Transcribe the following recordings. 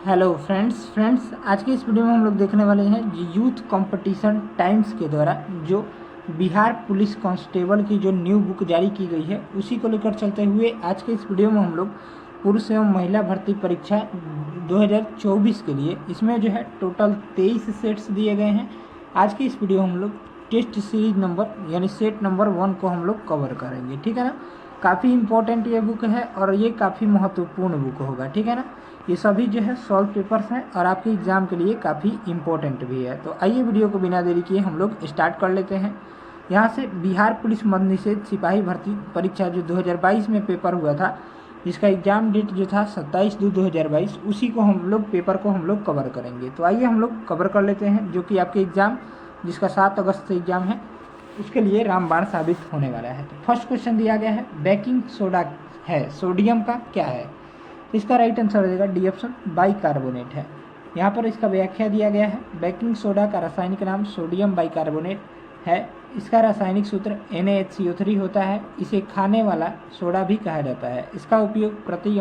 Hello friends आज की इस वीडियो में हम लोग देखने वाले हैं यूथ कंपटीशन टाइम्स के द्वारा जो बिहार पुलिस कांस्टेबल की जो न्यू बुक जारी की गई है उसी को लेकर चलते हुए आज के इस वीडियो में हम लोग पुरुष एवं महिला भर्ती परीक्षा 2024 के लिए इसमें जो है टोटल 23 सेट्स दिए गए हैं। आज की इस वीडियो में हम लोग टेस्ट सीरीज नंबर यानी सेट नंबर 1 को हम लोग कवर करेंगे, ठीक है ना। काफ़ी इंपॉर्टेंट ये बुक है और ये काफ़ी महत्वपूर्ण बुक होगा, ठीक है ना। ये सभी जो है सॉल्व पेपर्स हैं और आपके एग्ज़ाम के लिए काफ़ी इंपॉर्टेंट भी है। तो आइए वीडियो को बिना देरी किए हम लोग स्टार्ट कर लेते हैं। यहाँ से बिहार पुलिस मद निषेध सिपाही भर्ती परीक्षा जो 2022 में पेपर हुआ था, जिसका एग्ज़ाम डेट जो था 27/2/2022, उसी को हम लोग पेपर को हम लोग कवर करेंगे। तो आइए हम लोग कवर कर लेते हैं, जो कि आपके एग्ज़ाम जिसका 7 अगस्त से एग्ज़ाम है उसके लिए रामबाण साबित होने वाला है। तो फर्स्ट क्वेश्चन दिया गया है बेकिंग सोडा है, सोडियम का क्या है। इसका राइट आंसर हो जाएगा डी ऑप्शन बाइकार्बोनेट है। यहाँ पर इसका व्याख्या दिया गया है बेकिंग सोडा का रासायनिक नाम सोडियम बाइकार्बोनेट है। इसका रासायनिक सूत्र NaHCO3 होता है। इसे खाने वाला सोडा भी कहा जाता है। इसका उपयोग प्रति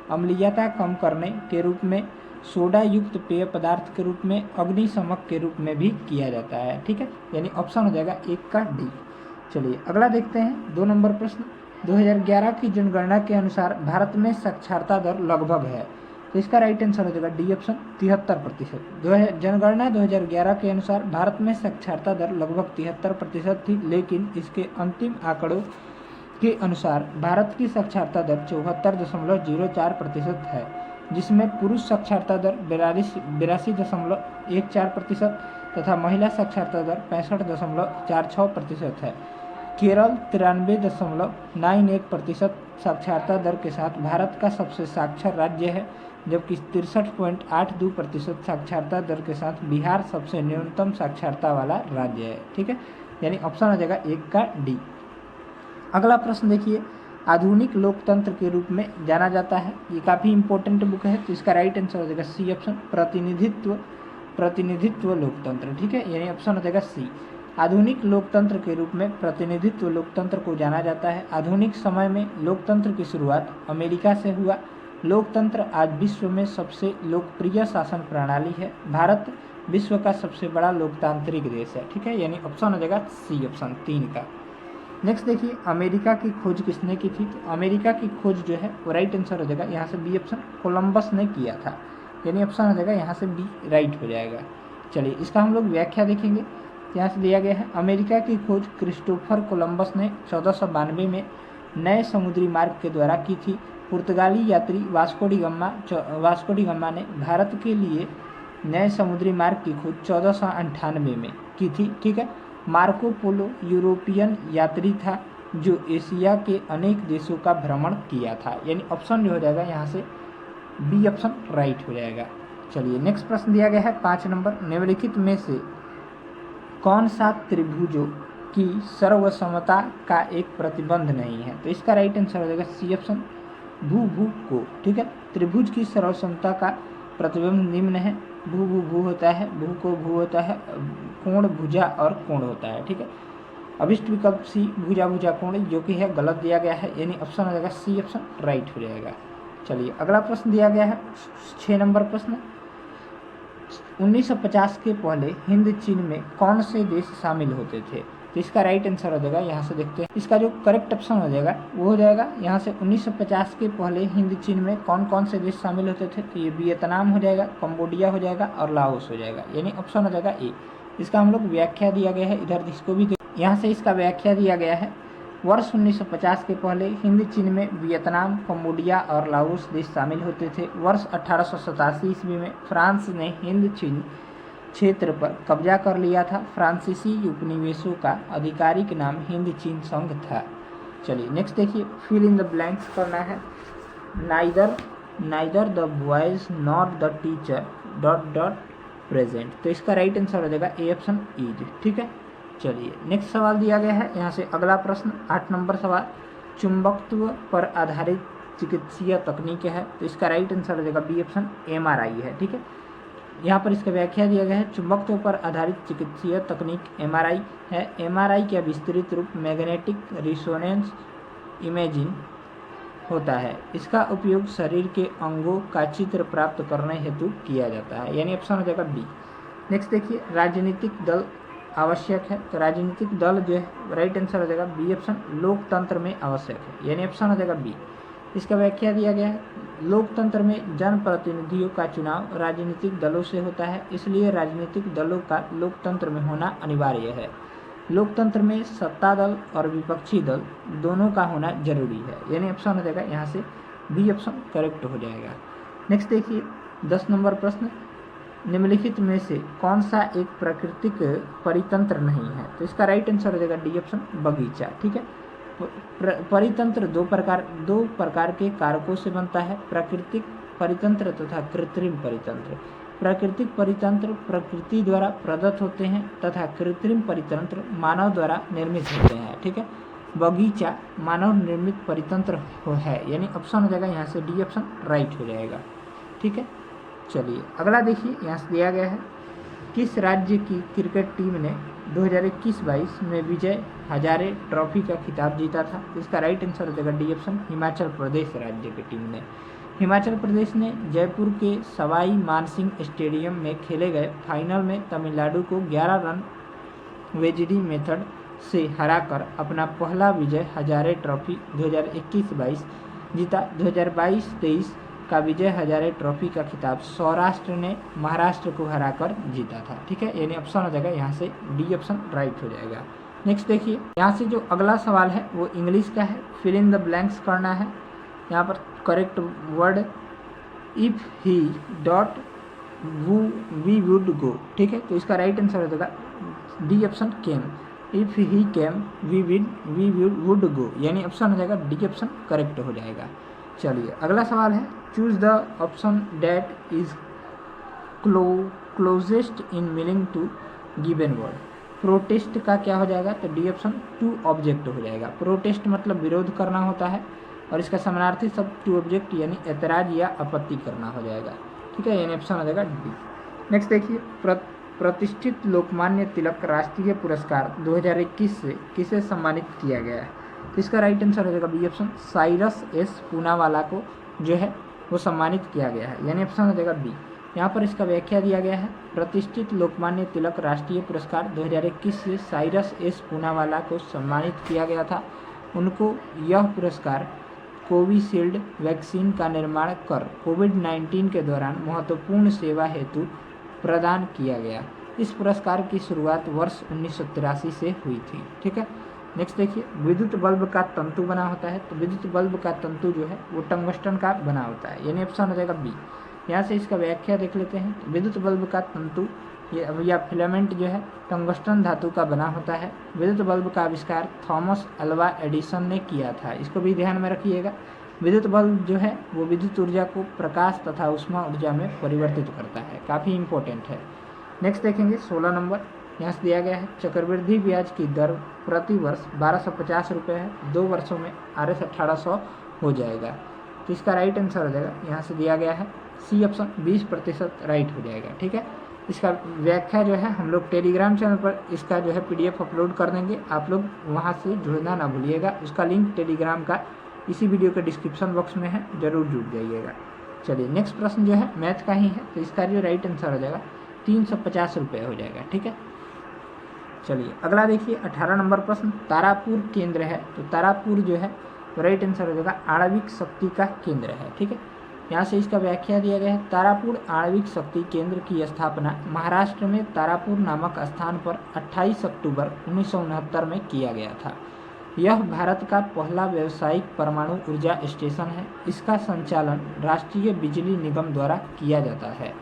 अम्लीयता कम करने के रूप में, सोडा युक्त पेय पदार्थ के रूप में, अग्निशमक के रूप में भी किया जाता है, ठीक है। यानी ऑप्शन हो जाएगा 1 का डी। चलिए अगला देखते हैं 2 नंबर प्रश्न। 2011 की जनगणना के अनुसार भारत में साक्षरता दर लगभग है। तो इसका राइट आंसर हो जाएगा डी ऑप्शन 73%। जनगणना 2011 के अनुसार भारत में साक्षरता दर लगभग 73% थी, लेकिन इसके अंतिम आंकड़ों के अनुसार भारत की साक्षरता दर 74.04% है, जिसमें पुरुष साक्षरता दर 82.14% तथा महिला साक्षरता दर 65.46% है। केरल 93.91% साक्षरता दर के साथ भारत का सबसे साक्षर राज्य है, जबकि 63.82% साक्षरता दर के साथ बिहार सबसे न्यूनतम साक्षरता वाला राज्य है, ठीक है। यानी ऑप्शन हो जाएगा 1 का डी। अगला प्रश्न देखिए, आधुनिक लोकतंत्र के रूप में जाना जाता है। ये काफ़ी इंपॉर्टेंट बुक है, तो इसका राइट आंसर हो जाएगा सी ऑप्शन प्रतिनिधित्व लोकतंत्र, ठीक है। यानी ऑप्शन हो जाएगा सी। आधुनिक लोकतंत्र के रूप में प्रतिनिधित्व लोकतंत्र को जाना जाता है। आधुनिक समय में लोकतंत्र की शुरुआत अमेरिका से हुआ। लोकतंत्र आज विश्व में सबसे लोकप्रिय शासन प्रणाली है। भारत विश्व का सबसे बड़ा लोकतांत्रिक देश है, ठीक है। यानी ऑप्शन हो जाएगा सी ऑप्शन 3 का। नेक्स्ट देखिए, अमेरिका की खोज किसने की थी। तो अमेरिका की खोज जो है वो राइट आंसर हो जाएगा यहाँ से बी ऑप्शन कोलंबस ने किया था। यानी ऑप्शन हो जाएगा यहाँ से बी राइट हो जाएगा। चलिए इसका हम लोग व्याख्या देखेंगे। यहाँ से दिया गया है अमेरिका की खोज क्रिस्टोफर कोलंबस ने 1492 में नए समुद्री मार्ग के द्वारा की थी। पुर्तगाली यात्री वास्को डी गामा ने भारत के लिए नए समुद्री मार्ग की खोज 1498 में की थी, ठीक है। मार्को पोलो यूरोपियन यात्री था जो एशिया के अनेक देशों का भ्रमण किया था। यानी ऑप्शन जो हो जाएगा यहाँ से बी ऑप्शन राइट हो जाएगा। चलिए नेक्स्ट प्रश्न दिया गया है 5 नंबर, निम्नलिखित में से कौन सा त्रिभुजों की सर्वसमता का एक प्रतिबंध नहीं है। तो इसका राइट आंसर हो जाएगा सी ऑप्शन भू को, ठीक है। त्रिभुज की सर्वसमता का प्रतिबंध निम्न है। भू होता है, भू को भू होता है, कोण भुजा और कोण होता है, ठीक है। अभिष्ट विकल्प सी भुजा कोण, जो कि है गलत दिया गया है। यानी ऑप्शन हो जाएगा सी ऑप्शन राइट हो जाएगा। चलिए अगला प्रश्न दिया गया है 6 नंबर प्रश्न, 1950 के पहले हिंद चीन में कौन से देश शामिल होते थे। तो इसका राइट आंसर हो जाएगा यहाँ से देखते हैं। इसका जो करेक्ट ऑप्शन हो जाएगा वो हो जाएगा यहाँ से 1950 के पहले हिंद चीन में कौन कौन से देश शामिल होते थे। तो ये वियतनाम हो जाएगा, कंबोडिया हो जाएगा और लाओस हो जाएगा। यानी ऑप्शन हो जाएगा ए। इसका हम लोग व्याख्या दिया गया है, इधर इसको भी यहाँ से इसका व्याख्या दिया गया है। वर्ष 1950 के पहले हिंद चीन में वियतनाम, कंबोडिया और लाओस देश शामिल होते थे। वर्ष 1887 ईस्वी में फ्रांस ने हिंद चीन क्षेत्र पर कब्जा कर लिया था। फ्रांसीसी उपनिवेशों का आधिकारिक नाम हिंद चीन संघ था। चलिए नेक्स्ट देखिए, फिल इन द ब्लैंक्स करना है। Neither the boys not the teacher ... present. तो इसका राइट आंसर हो जाएगा ए ऑप्शन इज, ठीक है। चलिए नेक्स्ट सवाल दिया गया है यहाँ से अगला प्रश्न 8 नंबर सवाल, चुंबकत्व पर आधारित चिकित्सीय तकनीक है। तो इसका राइट आंसर हो जाएगा बी ऑप्शन MRI है, ठीक है। यहाँ पर इसका व्याख्या दिया गया है, चुंबकत्व पर आधारित चिकित्सीय तकनीक MRI है। MRI का विस्तृत रूप मैग्नेटिक रिसोनेंस इमेजिंग होता है। इसका उपयोग शरीर के अंगों का चित्र प्राप्त करने हेतु किया जाता है, यानी ऑप्शन हो जाएगा बी। नेक्स्ट देखिए, राजनीतिक दल आवश्यक है, तो राजनीतिक दल जो है राइट आंसर हो जाएगा बी ऑप्शन, लोकतंत्र में आवश्यक है, यानी ऑप्शन हो जाएगा बी। इसका व्याख्या दिया गया है, लोकतंत्र में जनप्रतिनिधियों का चुनाव राजनीतिक दलों से होता है, इसलिए राजनीतिक दलों का लोकतंत्र में होना अनिवार्य है। लोकतंत्र में सत्ता दल और विपक्षी दल दोनों का होना जरूरी है, यानी ऑप्शन हो जाएगा यहाँ से बी ऑप्शन करेक्ट हो जाएगा। नेक्स्ट देखिए 10 नंबर प्रश्न, निम्नलिखित में से कौन सा एक प्राकृतिक परितंत्र नहीं है, तो इसका राइट आंसर हो जाएगा डी ऑप्शन, बगीचा। ठीक है, परितंत्र दो प्रकार के कारकों से बनता है, प्राकृतिक परितंत्र तथा कृत्रिम परितंत्र। प्राकृतिक परितंत्र प्रकृति द्वारा प्रदत्त होते हैं तथा कृत्रिम परितंत्र मानव द्वारा निर्मित होते हैं। ठीक है, बगीचा मानव निर्मित परितंत्र है, यानी ऑप्शन हो जाएगा यहाँ से डी ऑप्शन राइट हो जाएगा। ठीक है, चलिए अगला देखिए, यहाँ से दिया गया है, किस राज्य की क्रिकेट टीम ने 2021-22 में विजय हजारे ट्रॉफी का खिताब जीता था? इसका राइट आंसर हो जाएगा डी ऑप्शन, हिमाचल प्रदेश राज्य की टीम ने। हिमाचल प्रदेश ने जयपुर के सवाई मानसिंह स्टेडियम में खेले गए फाइनल में तमिलनाडु को 11 रन वेजिडी मेथड से हराकर अपना पहला विजय हजारे ट्रॉफी 2021-22 जीता। 2022-23 का विजय हजारे ट्रॉफी का खिताब सौराष्ट्र ने महाराष्ट्र को हराकर जीता था। ठीक है, यानी ऑप्शन हो जाएगा यहाँ से डी ऑप्शन राइट हो जाएगा। नेक्स्ट देखिए, यहाँ से जो अगला सवाल है वो इंग्लिश का है, फिल इन द ब्लैंक्स करना है। यहाँ पर correct word if he dot we would go. ठीक है, तो इसका राइट आंसर हो जाएगा D option came, if he came we would go, यानी ऑप्शन हो जाएगा डी ऑप्शन करेक्ट हो जाएगा। चलिए अगला सवाल है, choose the option that is closest in meaning to given word. Protest का क्या हो जाएगा, तो डी ऑप्शन टू ऑब्जेक्ट हो जाएगा। प्रोटेस्ट मतलब विरोध करना होता है और इसका समानार्थी शब्द टू ऑब्जेक्ट यानी ऐतराज या आपत्ति करना हो जाएगा। ठीक है, यानी ऑप्शन हो जाएगा डी। नेक्स्ट देखिए, प्रतिष्ठित लोकमान्य तिलक राष्ट्रीय पुरस्कार 2021 से किसे सम्मानित किया गया है? तो इसका राइट आंसर हो जाएगा बी ऑप्शन, साइरस एस पूनावाला को जो है वो सम्मानित किया गया है, यानी ऑप्शन हो जाएगा बी। यहाँ पर इसका व्याख्या दिया गया है, प्रतिष्ठित लोकमान्य तिलक राष्ट्रीय पुरस्कार 2021 से साइरस एस पूनावाला को सम्मानित किया गया था। उनको यह पुरस्कार कोविशील्ड वैक्सीन का निर्माण कर कोविड-19 के दौरान महत्वपूर्ण सेवा हेतु प्रदान किया गया। इस पुरस्कार की शुरुआत वर्ष 1983 से हुई थी। ठीक है, नेक्स्ट देखिए, विद्युत बल्ब का तंतु बना होता है, तो विद्युत बल्ब का तंतु जो है वो टंगस्टन का बना होता है, यानी ऑप्शन हो जाएगा बी। यहाँ से इसका व्याख्या देख लेते हैं, तो विद्युत बल्ब का तंतु या फिलामेंट जो है टंगस्टन धातु का बना होता है। विद्युत बल्ब का आविष्कार थॉमस अल्वा एडिसन ने किया था, इसको भी ध्यान में रखिएगा। विद्युत बल्ब जो है वो विद्युत ऊर्जा को प्रकाश तथा ऊष्मा ऊर्जा में परिवर्तित करता है, काफ़ी इंपॉर्टेंट है। नेक्स्ट देखेंगे 16 नंबर, यहाँ से दिया गया है, चक्रवृद्धि ब्याज की दर प्रति वर्ष 1250 रुपये है, 2 वर्षों में RS 1800 हो जाएगा। तो इसका राइट आंसर हो जाएगा, यहाँ से दिया गया है सी ऑप्शन 20% राइट हो जाएगा। ठीक है, इसका व्याख्या जो है हम लोग टेलीग्राम चैनल पर इसका जो है PDF अपलोड कर देंगे, आप लोग वहाँ से जुड़ना ना भूलिएगा। उसका लिंक टेलीग्राम का इसी वीडियो के डिस्क्रिप्शन बॉक्स में है, जरूर जुड़ जाइएगा। चलिए नेक्स्ट प्रश्न जो है मैथ का ही है, तो इसका जो राइट आंसर हो जाएगा 350 रुपये हो जाएगा। ठीक है, चलिए अगला देखिए 18 नंबर प्रश्न, तारापुर केंद्र है, तो तारापुर जो है राइट आंसर हो जाएगा आणविक शक्ति का केंद्र है। ठीक है, यहाँ से इसका व्याख्या दिया गया है, तारापुर आणविक शक्ति केंद्र की स्थापना महाराष्ट्र में तारापुर नामक स्थान पर 28 अक्टूबर 1969 में किया गया था। यह भारत का पहला व्यावसायिक परमाणु ऊर्जा स्टेशन है। इसका संचालन राष्ट्रीय बिजली निगम द्वारा किया जाता है।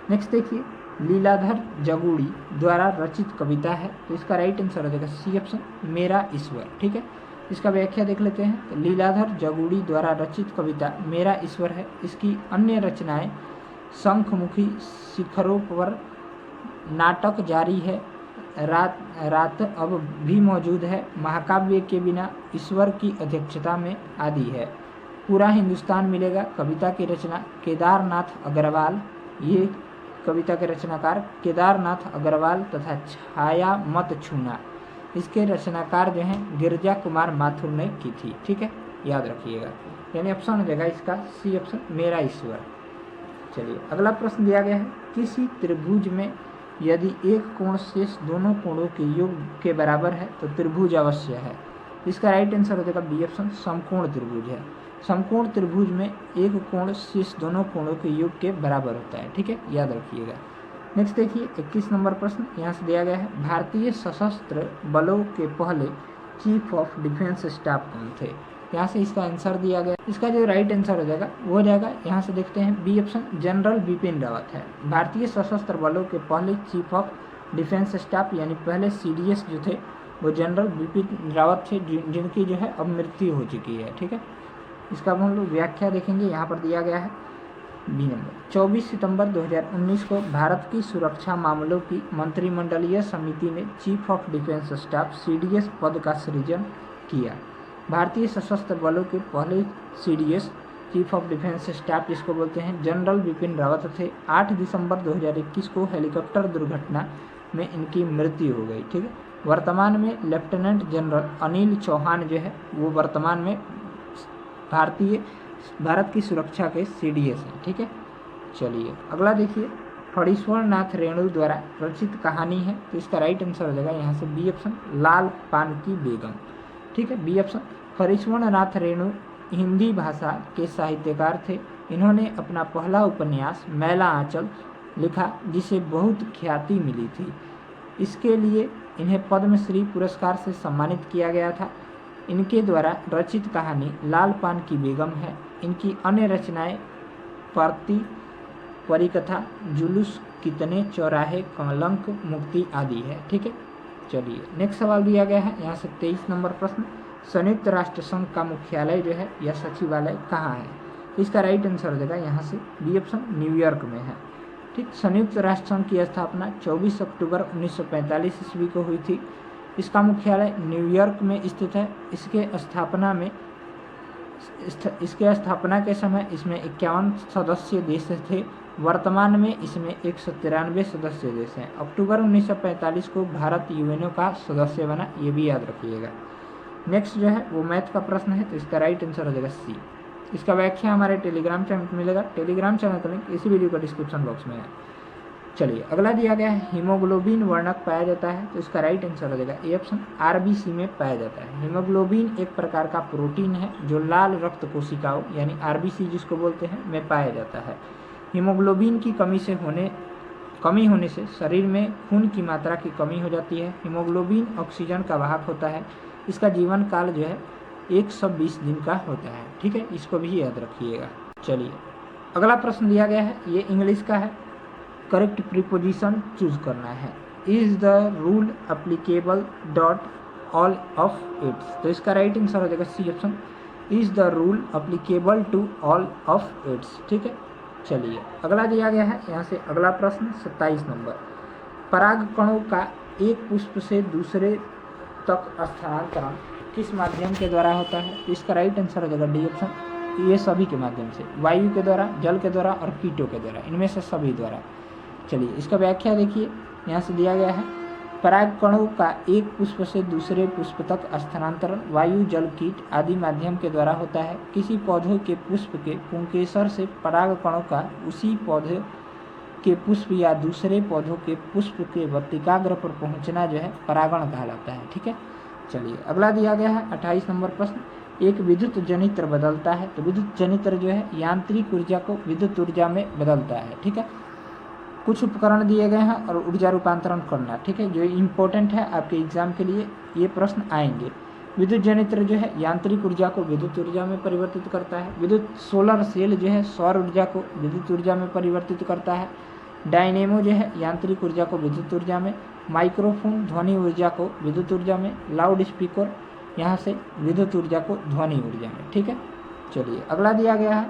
नेक्स्ट देखिए, लीलाधर जगूड़ी द्वारा रचित कविता है, तो इसका राइट आंसर हो जाएगा सी ऑप्शन, मेरा ईश्वर। ठीक है, इसका व्याख्या देख लेते हैं, तो लीलाधर जगूड़ी द्वारा रचित कविता मेरा ईश्वर है। इसकी अन्य रचनाएं शंखमुखी, शिखरों पर, नाटक जारी है, रात अब भी मौजूद है, महाकाव्य के बिना, ईश्वर की अध्यक्षता में आदि है। पूरा हिंदुस्तान मिलेगा, कविता की रचना केदारनाथ अग्रवाल, ये कविता के रचनाकार केदारनाथ अग्रवाल तथा छाया मत छूना, इसके रचनाकार जो हैं गिरजा कुमार माथुर ने की थी। ठीक है, याद रखिएगा। यानी ऑप्शन हो जाएगा इसका सी ऑप्शन, मेरा ईश्वर। चलिए अगला प्रश्न दिया गया है, किसी त्रिभुज में यदि एक कोण शेष दोनों कोणों के योग के बराबर है तो त्रिभुज अवश्य है। इसका राइट आंसर हो जाएगा बी ऑप्शन, समकोण त्रिभुज है। समकोण त्रिभुज में एक कोण शेष दोनों कोणों के योग के बराबर होता है, ठीक है, याद रखिएगा। नेक्स्ट देखिए 21 नंबर प्रश्न यहाँ से दिया गया है, भारतीय सशस्त्र बलों के पहले चीफ ऑफ डिफेंस स्टाफ कौन थे। यहाँ से इसका आंसर दिया गया, इसका जो राइट आंसर हो जाएगा वो हो जाएगा, यहाँ से देखते हैं B option, general Bipin Rawat है। भारतीय सशस्त्र बलों के पहले चीफ ऑफ डिफेंस स्टाफ यानी पहले सीडीएस जो थे वो जनरल बिपिन रावत थे, जिनकी जो है अब मृत्यु हो चुकी है, ठीक है। इसका हम लोग व्याख्या देखेंगे, यहाँ पर दिया गया है बी नंबर। 24 सितंबर 2019 को भारत की सुरक्षा मामलों की मंत्रिमंडलीय समिति ने chief of defence staff CDS पद का सृजन किया। भारतीय सशस्त्र बलों के पहले CDS chief of defence staff जिसको बोलते हैं जनरल बिपिन रावत थे। 8 दिसंबर 2021 को हेलीकॉप्टर दुर्घटना में इनकी मृत्यु हो गई, ठीक है। वर्तमान में लेफ्टिनेंट जनरल अनिल चौहान जो है वो वर्तमान में भारत की सुरक्षा के सीडीएस हैं, ठीक है। चलिए अगला देखिए, फणीश्वर नाथ रेणु द्वारा रचित कहानी है, तो इसका राइट आंसर हो जाएगा यहाँ से बी ऑप्शन, लाल पान की बेगम, ठीक है, बी ऑप्शन। फणीश्वर नाथ रेणु हिंदी भाषा के साहित्यकार थे। इन्होंने अपना पहला उपन्यास मैला आंचल लिखा जिसे बहुत ख्याति मिली थी। इसके लिए इन्हें पद्मश्री पुरस्कार से सम्मानित किया गया था। इनके द्वारा रचित कहानी लाल पान की बेगम है। इनकी अन्य रचनाएं परती, परिकथा, जुलूस, कितने चौराहे, कलंक, मुक्ति आदि है, ठीक है। चलिए नेक्स्ट सवाल दिया गया है यहाँ से 23 नंबर प्रश्न, संयुक्त राष्ट्र संघ का मुख्यालय जो है या सचिवालय कहाँ है। इसका राइट आंसर हो जाएगा यहाँ से बी ऑप्शन, न्यूयॉर्क में है, ठीक। संयुक्त राष्ट्र संघ की स्थापना 24 अक्टूबर 1945 ईस्वी को हुई थी। इसका मुख्यालय न्यूयॉर्क में स्थित है। इसके स्थापना के समय इसमें 51 सदस्य देश थे। वर्तमान में इसमें 193 सदस्य देश हैं। अक्टूबर 1945 को भारत यूएनओ का सदस्य बना, ये भी याद रखिएगा। नेक्स्ट जो है वो मैथ का प्रश्न है, तो इसका राइट आंसर हो जाएगा सी। इसका व्याख्या हमारे टेलीग्राम चैनल पर मिलेगा। टेलीग्राम चैनल का लिंक इसी वीडियो का डिस्क्रिप्शन बॉक्स में है। चलिए अगला दिया गया है, हीमोग्लोबिन वर्णक पाया जाता है, तो इसका राइट आंसर हो जाएगा ए ऑप्शन, आरबीसी में पाया जाता है। हीमोग्लोबिन एक प्रकार का प्रोटीन है जो लाल रक्त कोशिकाओं यानी आरबीसी जिसको बोलते हैं में पाया जाता है। हीमोग्लोबिन की कमी होने से शरीर में खून की मात्रा की कमी हो जाती है। हीमोग्लोबिन ऑक्सीजन का वाहक होता है। इसका जीवन काल जो है 120 दिन का होता है, ठीक है, इसको भी याद रखिएगा। चलिए अगला प्रश्न दिया गया है, ये इंग्लिश का है। करेक्ट प्रीपोजिशन चूज करना है। Is the rule applicable dot all of its, तो इसका राइट आंसर हो जाएगा C option, is the rule applicable to all of its, ठीक है। चलिए अगला दिया गया है यहाँ से अगला प्रश्न 27 नंबर, परागकणों का एक पुष्प से दूसरे तक स्थानांतरण किस माध्यम के द्वारा होता है। इसका राइट आंसर हो जाएगा डी ऑप्शन, ये सभी के माध्यम से, वायु के द्वारा, जल के द्वारा और कीटों के द्वारा, इनमें से सभी द्वारा। चलिए इसका व्याख्या देखिए, यहाँ से दिया गया है, परागकणों का एक पुष्प से दूसरे पुष्प तक स्थानांतरण वायु, जल, कीट आदि माध्यम के द्वारा होता है। किसी पौधे के पुष्प के पुंकेसर से परागकणों का उसी पौधे के पुष्प या दूसरे पौधों के पुष्प के वर्तिकाग्र पर पहुंचना जो है परागण कहलाता है, ठीक है। चलिए अगला दिया गया है 28 नंबर प्रश्न, एक विद्युत जनित्र बदलता है, तो विद्युत जनित्र जो है यांत्रिक ऊर्जा को विद्युत ऊर्जा में बदलता है, ठीक है। कुछ उपकरण दिए गए हैं और ऊर्जा रूपांतरण करना, ठीक है, जो इम्पोर्टेंट है आपके एग्जाम के लिए, ये प्रश्न आएंगे। विद्युत जनित्र जो है यांत्रिक ऊर्जा को विद्युत ऊर्जा में परिवर्तित करता है। विद्युत सोलर सेल जो है सौर ऊर्जा को विद्युत ऊर्जा में परिवर्तित करता है। डायनेमो जो है यांत्रिक ऊर्जा को विद्युत ऊर्जा में, माइक्रोफोन ध्वनि ऊर्जा को विद्युत ऊर्जा में, लाउड स्पीकर यहाँ से विद्युत ऊर्जा को ध्वनि ऊर्जा में, ठीक है। चलिए अगला दिया गया है,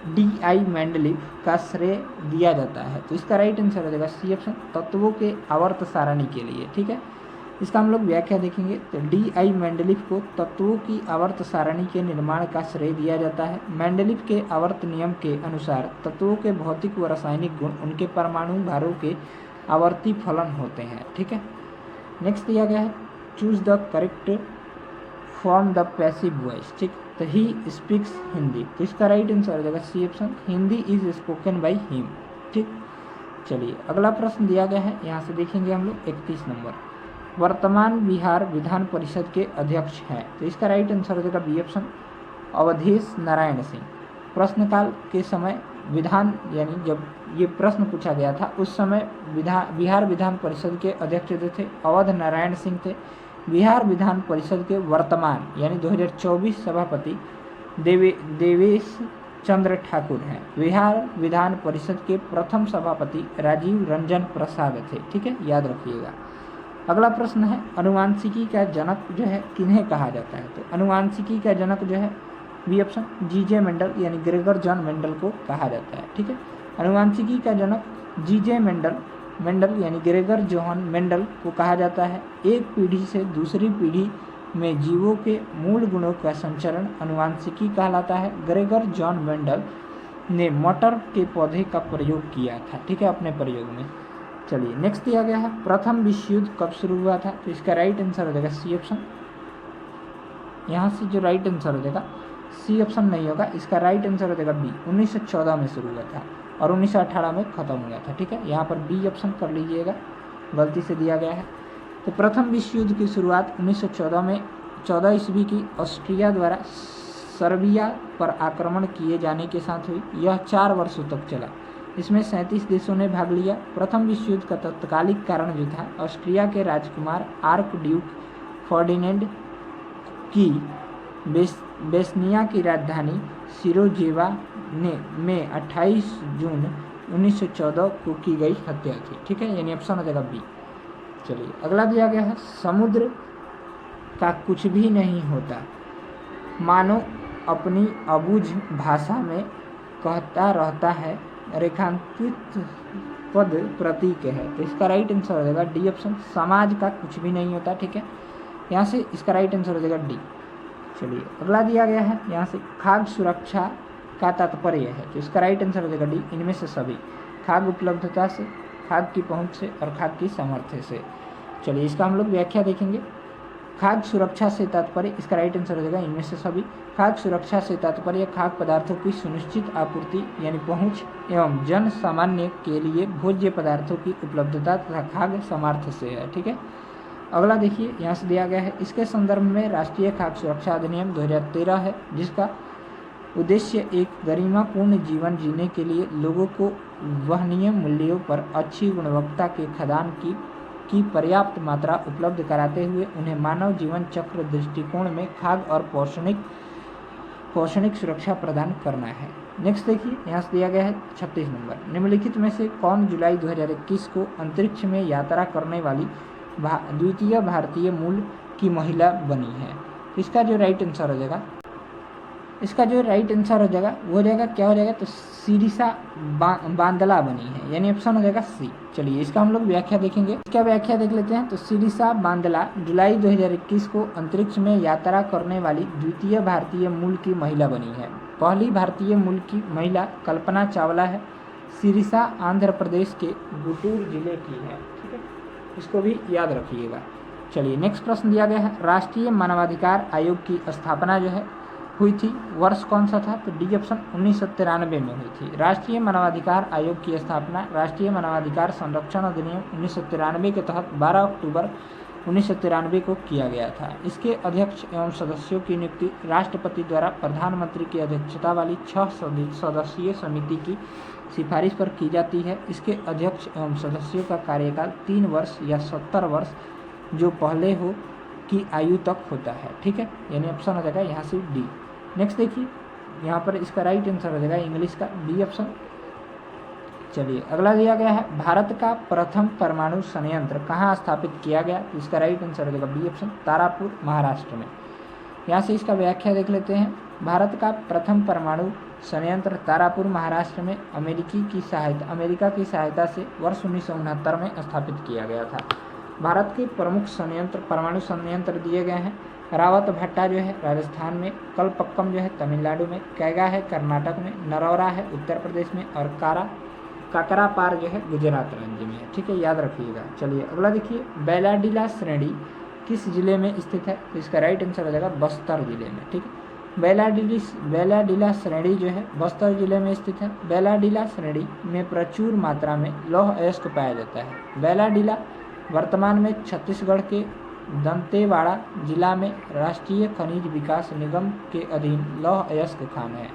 डी.आई. मेंडलीव का श्रेय दिया जाता है, तो इसका राइट आंसर हो जाएगा सी ऑप्शन, तत्वों के आवर्त सारणी के लिए, ठीक है। इसका हम लोग व्याख्या देखेंगे, तो डी.आई. मेंडलीव को तत्वों की आवर्त सारणी के निर्माण का श्रेय दिया जाता है। मेंडलीव के आवर्त नियम के अनुसार तत्वों के भौतिक व रासायनिक गुण उनके परमाणु भारों के आवर्ती फलन होते हैं, ठीक है। नेक्स्ट दिया गया है, choose the correct form the passive voice, ठीक। तो ही स्पीक्स हिंदी, तो इसका राइट आंसर हो जाएगा C option, Hindi is spoken by him. ठीक, चलिए अगला प्रश्न दिया गया है, यहाँ से देखेंगे हम लोग 31 नंबर। वर्तमान बिहार विधान परिषद के अध्यक्ष हैं, तो इसका राइट आंसर हो जाएगा बी ऑप्शन, अवधेश नारायण सिंह। प्रश्नकाल के समय विधान यानी जब ये प्रश्न पूछा गया था उस समय बिहार विधान परिषद के अध्यक्ष जो थे अवध नारायण सिंह थे। बिहार विधान परिषद के वर्तमान यानी 2024 सभापति देवेश चंद्र ठाकुर हैं। बिहार विधान परिषद के प्रथम सभापति राजीव रंजन प्रसाद थे। ठीक है, याद रखिएगा। अगला प्रश्न है, अनुवांशिकी का जनक जो है किन्हें कहा जाता है, तो अनुवांशिकी का जनक जो है बी ऑप्शन, जीजे मेंडल यानी ग्रेगर जॉन मेंडल को कहा जाता है। ठीक है, अनुवांशिकी का जनक जीजे मेंडल यानी ग्रेगर जॉन मेंडल को कहा जाता है। एक पीढ़ी से दूसरी पीढ़ी में जीवों के मूल गुणों का संचरण अनुवांशिकी कहलाता है। ग्रेगर जॉन मेंडल ने मटर के पौधे का प्रयोग किया था। ठीक है, अपने प्रयोग में। चलिए नेक्स्ट दिया गया है, प्रथम विश्व युद्ध कब शुरू हुआ था, तो इसका राइट आंसर हो जाएगा सी ऑप्शन। यहाँ से जो राइट आंसर हो जाएगा सी ऑप्शन नहीं होगा, इसका राइट आंसर हो जाएगा बी, 1914 में शुरू हुआ था और 1918 में खत्म हुआ था। ठीक है, यहाँ पर बी ऑप्शन कर लीजिएगा, गलती से दिया गया है। तो प्रथम विश्व युद्ध की शुरुआत 1914 में 14 ईस्वी की ऑस्ट्रिया द्वारा सर्बिया पर आक्रमण किए जाने के साथ हुई। यह 4 वर्षों तक चला। इसमें 37 देशों ने भाग लिया। प्रथम विश्व युद्ध का तत्कालिक कारण जो था, ऑस्ट्रिया के राजकुमार आर्क ड्यूक फर्डिनेंड की बेस्निया की राजधानी सिरोजेवा में 28 जून 1914 को की गई हत्या थी। ठीक है, यानी ऑप्शन हो जाएगा बी। चलिए अगला दिया गया है, समुद्र का कुछ भी नहीं होता, मानो अपनी अबूझ भाषा में कहता रहता है, रेखांकित पद प्रतीक है। तो इसका राइट आंसर हो जाएगा डी ऑप्शन, समाज का कुछ भी नहीं होता। ठीक है, यहाँ से इसका राइट आंसर हो जाएगा डी। चलिए अगला दिया गया है, यहाँ से खाद्य सुरक्षा का तात्पर्य है, तो इसका राइट आंसर हो जाएगा डी, इनमें से सभी, खाद्य उपलब्धता से, खाद्य की पहुंच से और खाद्य की सामर्थ्य से। चलिए इसका हम लोग व्याख्या देखेंगे। खाद्य सुरक्षा से तात्पर्य, इसका राइट आंसर हो जाएगा इनमें से सभी। खाद्य सुरक्षा से तात्पर्य खाद्य पदार्थों की सुनिश्चित आपूर्ति यानी पहुंच एवं जन सामान्य के लिए भोज्य पदार्थों की उपलब्धता तथा खाद्य सामर्थ्य से है। ठीक है, अगला देखिए, यहाँ से दिया गया है, इसके संदर्भ में राष्ट्रीय खाद्य सुरक्षा अधिनियम 2013 है, जिसका उद्देश्य एक गरिमापूर्ण जीवन जीने के लिए लोगों को वहनीय मूल्यों पर अच्छी गुणवत्ता के खाद्यान्न की पर्याप्त मात्रा उपलब्ध कराते हुए उन्हें मानव जीवन चक्र दृष्टिकोण में खाद्य और पोषणिक सुरक्षा प्रदान करना है। नेक्स्ट देखिए, यहाँ से दिया गया है 36 नंबर, निम्नलिखित में से कौन जुलाई 2021 को अंतरिक्ष में यात्रा करने वाली द्वितीय भारतीय मूल की महिला बनी है। इसका जो राइट आंसर हो जाएगा, वो हो जाएगा क्या हो जाएगा, तो सिरिसा बांदला बनी है, यानी ऑप्शन हो जाएगा सी। चलिए इसका हम लोग व्याख्या देखेंगे, इसका व्याख्या देख लेते हैं। तो सिरिसा बांदला जुलाई 2021 को अंतरिक्ष में यात्रा करने वाली द्वितीय भारतीय मूल की महिला बनी है। पहली भारतीय मूल की महिला कल्पना चावला है। सिरिसा आंध्र प्रदेश के गुंटूर जिले की है। ठीक है, इसको भी याद रखिएगा। चलिए नेक्स्ट प्रश्न दिया गया है, राष्ट्रीय मानवाधिकार आयोग की स्थापना जो है हुई थी, वर्ष कौन सा था, तो डी ऑप्शन 1993 में हुई थी। राष्ट्रीय मानवाधिकार आयोग की स्थापना राष्ट्रीय मानवाधिकार संरक्षण अधिनियम 1993 के तहत 12 अक्टूबर 1993 को किया गया था। इसके अध्यक्ष एवं सदस्यों की नियुक्ति राष्ट्रपति द्वारा प्रधानमंत्री की अध्यक्षता वाली 6 सदस्यीय समिति की सिफारिश पर की जाती है। इसके अध्यक्ष एवं सदस्यों का कार्यकाल 3 वर्ष या 70 वर्ष जो पहले हो की आयु तक होता है। ठीक है, यानी ऑप्शन हो जाएगा यहाँ से डी। नेक्स्ट देखिए, यहाँ पर इसका राइट आंसर हो जाएगा इंग्लिश का बी ऑप्शन। चलिए अगला दिया गया है, भारत का प्रथम परमाणु संयंत्र कहाँ स्थापित किया गया, तो इसका राइट आंसर हो जाएगा बी ऑप्शन, तारापुर महाराष्ट्र में। यहाँ से इसका व्याख्या देख लेते हैं। भारत का प्रथम परमाणु संयंत्र तारापुर महाराष्ट्र में अमेरिका की सहायता से वर्ष 1969 में स्थापित किया गया था। भारत के प्रमुख परमाणु संयंत्र दिए गए हैं। रावत भट्टा जो है राजस्थान में, कलपक्कम जो है तमिलनाडु में, कैगा है कर्नाटक में, नरौरा है उत्तर प्रदेश में और काकरापार जो है गुजरात राज्य में है। ठीक है, याद रखिएगा। चलिए अगला देखिए, बैलाडीला श्रेणी किस जिले में स्थित है, तो इसका राइट आंसर हो जाएगा बस्तर जिले में। ठीक है, बेलाडीला श्रेणी जो है बस्तर जिले में स्थित है। बेलाडीला श्रेणी में प्रचुर मात्रा में लौह अयस्क पाया जाता है। बेलाडीला वर्तमान में छत्तीसगढ़ के दंतेवाड़ा जिला में राष्ट्रीय खनिज विकास निगम के अधीन लौह अयस्क खान है।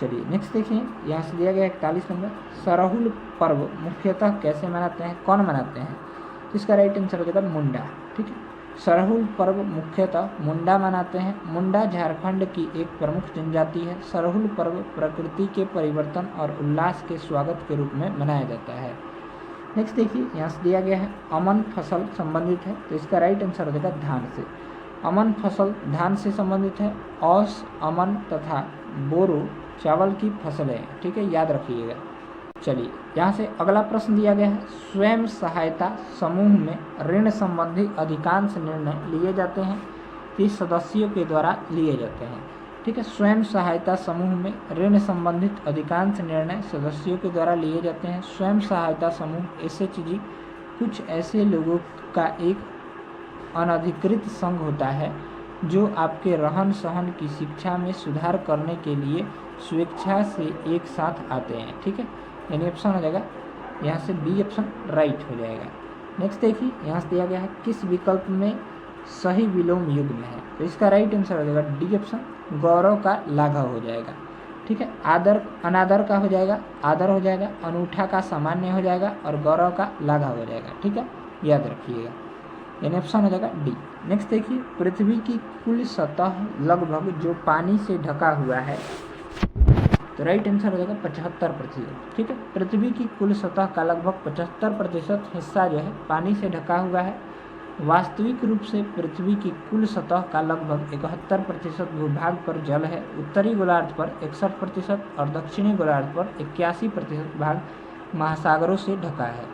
चलिए नेक्स्ट देखिए, यहाँ से दिया गया 41 नंबर। सरहुल पर्व मुख्यतः कैसे मनाते हैं, कौन मनाते हैं? इसका राइट आंसर हो जाएगा मुंडा। ठीक है, सरहुल पर्व मुख्यतः मुंडा मनाते हैं। मुंडा झारखंड की एक प्रमुख जनजाति है। सरहुल पर्व प्रकृति के परिवर्तन और उल्लास के स्वागत के रूप में मनाया जाता है। नेक्स्ट देखिए, यहाँ से दिया गया है अमन फसल संबंधित है, तो इसका राइट आंसर हो जाएगा धान से। अमन फसल धान से संबंधित है। औस, अमन तथा बोरो चावल की फसलें हैं। ठीक है, याद रखिएगा। चलिए यहाँ से अगला प्रश्न दिया गया है, स्वयं सहायता समूह में ऋण संबंधी अधिकांश निर्णय लिए जाते हैं किस सदस्यों के द्वारा लिए जाते हैं? ठीक है, स्वयं सहायता समूह में ऋण संबंधित अधिकांश निर्णय सदस्यों के द्वारा लिए जाते हैं। स्वयं सहायता समूह SHG कुछ ऐसे लोगों का एक अनधिकृत संघ होता है जो आपके रहन सहन की शिक्षा में सुधार करने के लिए स्वेच्छा से एक साथ आते हैं। ठीक है, यानी ऑप्शन हो जाएगा यहाँ से बी ऑप्शन राइट हो जाएगा। नेक्स्ट देखिए, यहाँ से दिया गया है किस विकल्प में सही विलोम युग्म है? तो इसका राइट आंसर हो जाएगा डी ऑप्शन, गौरव का लाघव हो जाएगा। ठीक है, आदर अनादर का हो जाएगा, आदर हो जाएगा, अनूठा का सामान्य हो जाएगा और गौरव का लाघव हो जाएगा। ठीक है, याद रखिएगा, यानी ऑप्शन हो जाएगा डी। नेक्स्ट देखिए, पृथ्वी की कुल सतह लगभग जो पानी से ढका हुआ है, तो राइट आंसर हो जाएगा 75%। ठीक है, पृथ्वी की कुल सतह का लगभग 75% हिस्सा जो है पानी से ढका हुआ है। वास्तविक रूप से पृथ्वी की कुल सतह का लगभग 71% भूभाग पर जल है। उत्तरी गोलार्ध पर 61% और दक्षिणी गोलार्ध पर 81% भाग महासागरों से ढका है।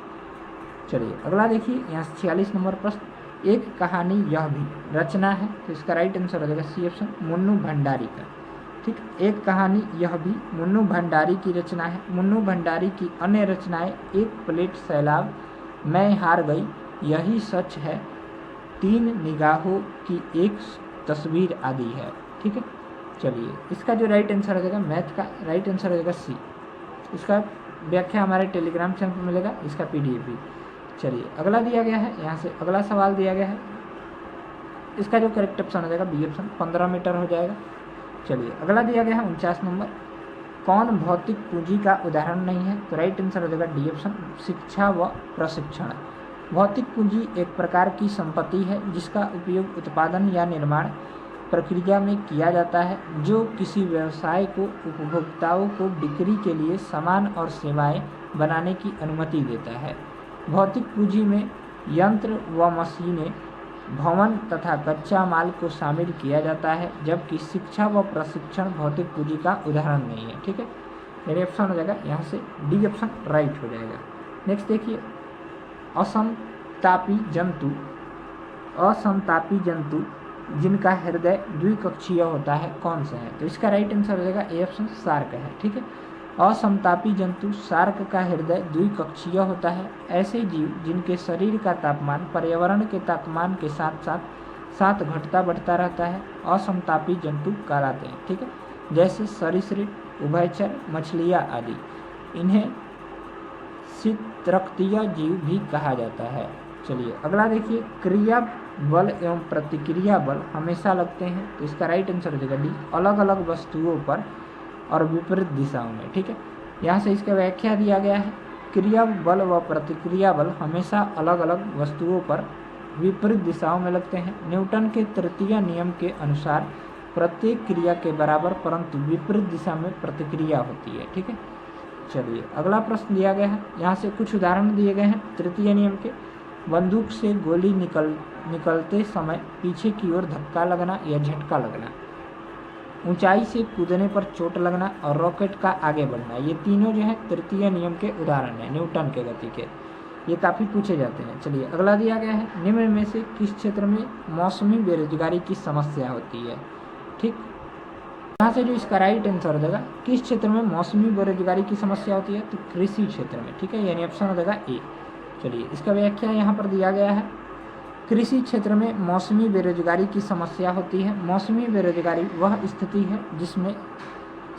चलिए अगला देखिए, यहाँ 46 नंबर प्रश्न, एक कहानी यह भी रचना है, तो इसका राइट आंसर हो जाएगा सी ऑप्शन, मुन्नू भंडारी का। ठीक, एक कहानी यह भी मुन्नू भंडारी की रचना है। मुन्नू भंडारी की अन्य रचनाएं एक प्लेट सैलाब, मैं हार गई, यही सच है, तीन निगाहों की एक तस्वीर आदि है। ठीक है, चलिए इसका जो राइट आंसर हो जाएगा मैथ का राइट आंसर हो जाएगा सी। इसका व्याख्या हमारे टेलीग्राम चैनल पर मिलेगा, इसका PDF भी। चलिए अगला दिया गया है, यहाँ से अगला सवाल दिया गया है, इसका जो करेक्ट ऑप्शन हो जाएगा बी ऑप्शन, 15 मीटर हो जाएगा। चलिए अगला दिया गया है 49 नंबर, कौन भौतिक पूंजी का उदाहरण नहीं है? तो राइट आंसर हो जाएगा डी ऑप्शन, शिक्षा व प्रशिक्षण। भौतिक पूंजी एक प्रकार की संपत्ति है जिसका उपयोग उत्पादन या निर्माण प्रक्रिया में किया जाता है, जो किसी व्यवसाय को उपभोक्ताओं को बिक्री के लिए सामान और सेवाएं बनाने की अनुमति देता है। भौतिक पूंजी में यंत्र व मशीनें, भवन तथा कच्चा माल को शामिल किया जाता है, जबकि शिक्षा व प्रशिक्षण भौतिक पूंजी का उदाहरण नहीं है। ठीक है, मेरे ऑप्शन हो जाएगा यहाँ से डी ऑप्शन राइट हो जाएगा। नेक्स्ट देखिए, असमतापी जंतु जिनका हृदय द्विकक्षीय होता है कौन सा है? तो इसका राइट आंसर हो जाएगा ए ऑप्शन, शार्क है। ठीक है, असमतापी जंतु शार्क का हृदय द्विकक्षीय होता है। ऐसे जीव जिनके शरीर का तापमान पर्यावरण के तापमान के साथ साथ घटता बढ़ता रहता है असमतापी जंतु कहलाते हैं। ठीक है, जैसे सरीसृप, उभयचर, मछलियाँ आदि। इन्हें शीतरक्तीय जीव भी कहा जाता है। चलिए अगला देखिए, क्रिया बल एवं प्रतिक्रिया बल हमेशा लगते हैं, तो इसका राइट आंसर हो जाएगा डी, अलग अलग वस्तुओं पर और विपरीत दिशाओं में। ठीक है, यहाँ से इसका व्याख्या दिया गया है, क्रिया बल व प्रतिक्रिया बल हमेशा अलग अलग वस्तुओं पर विपरीत दिशाओं में लगते हैं। न्यूटन के तृतीय नियम के अनुसार प्रत्येक क्रिया के बराबर परंतु विपरीत दिशा में प्रतिक्रिया होती है। ठीक है, चलिए अगला प्रश्न दिया गया है, यहाँ से कुछ उदाहरण दिए गए हैं तृतीय नियम के। बंदूक से गोली निकलते समय पीछे की ओर धक्का लगना या झटका लगना, ऊंचाई से कूदने पर चोट लगना और रॉकेट का आगे बढ़ना, ये तीनों जो है तृतीय नियम के उदाहरण हैं न्यूटन के गति के। ये काफ़ी पूछे जाते हैं। चलिए अगला दिया गया है, निम्न में से किस क्षेत्र में मौसमी बेरोजगारी की समस्या होती है? ठीक, यहाँ से जो इसका राइट आंसर हो जाएगा, किस क्षेत्र में मौसमी बेरोजगारी की समस्या होती है? तो कृषि क्षेत्र में। ठीक है, यानी ऑप्शन हो जाएगा ए। चलिए इसका व्याख्या यहाँ पर दिया गया है, कृषि क्षेत्र में मौसमी बेरोजगारी की समस्या होती है। मौसमी बेरोजगारी वह स्थिति है जिसमें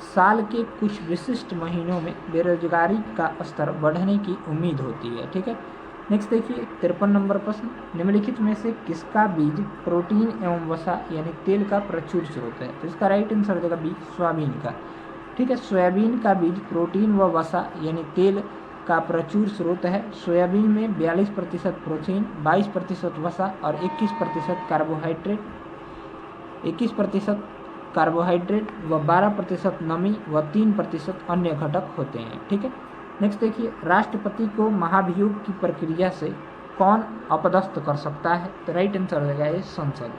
साल के कुछ विशिष्ट महीनों में बेरोजगारी का स्तर बढ़ने की उम्मीद होती है। ठीक है, नेक्स्ट देखिए 53 नंबर प्रश्न, निम्नलिखित में से किसका बीज प्रोटीन एवं वसा यानी तेल का प्रचुर स्रोत है? तो इसका राइट आंसर देगा बी, सोयाबीन का। ठीक है, सोयाबीन का बीज प्रोटीन व वसा यानी तेल का प्रचुर स्रोत है। सोयाबीन में 42% प्रोटीन, 22% वसा और 21% कार्बोहाइड्रेट व 12% नमी व 3% अन्य घटक होते हैं। ठीक है, नेक्स्ट देखिए, राष्ट्रपति को महाभियोग की प्रक्रिया से कौन अपदस्थ कर सकता है? तो राइट आंसर रहेगा ये संसद।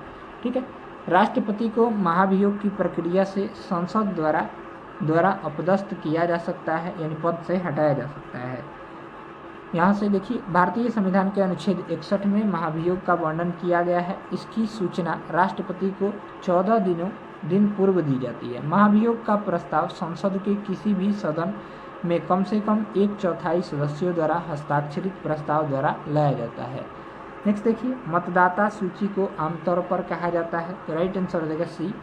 ठीक है, राष्ट्रपति को महाभियोग की प्रक्रिया से संसद द्वारा अपदस्थ किया जा सकता है, यानी पद से हटाया जा सकता है। यहाँ से देखिए, भारतीय संविधान के अनुच्छेद 61 में महाभियोग का वर्णन किया गया है। इसकी सूचना राष्ट्रपति को 14 दिन पूर्व दी जाती है। महाभियोग का प्रस्ताव संसद के किसी भी सदन में कम से कम 1/4 सदस्यों द्वारा हस्ताक्षरित प्रस्ताव द्वारा लाया जाता है। नेक्स्ट देखिए, मतदाता सूची को आमतौर पर कहा जाता है। तो राइट आंसर देगा सी,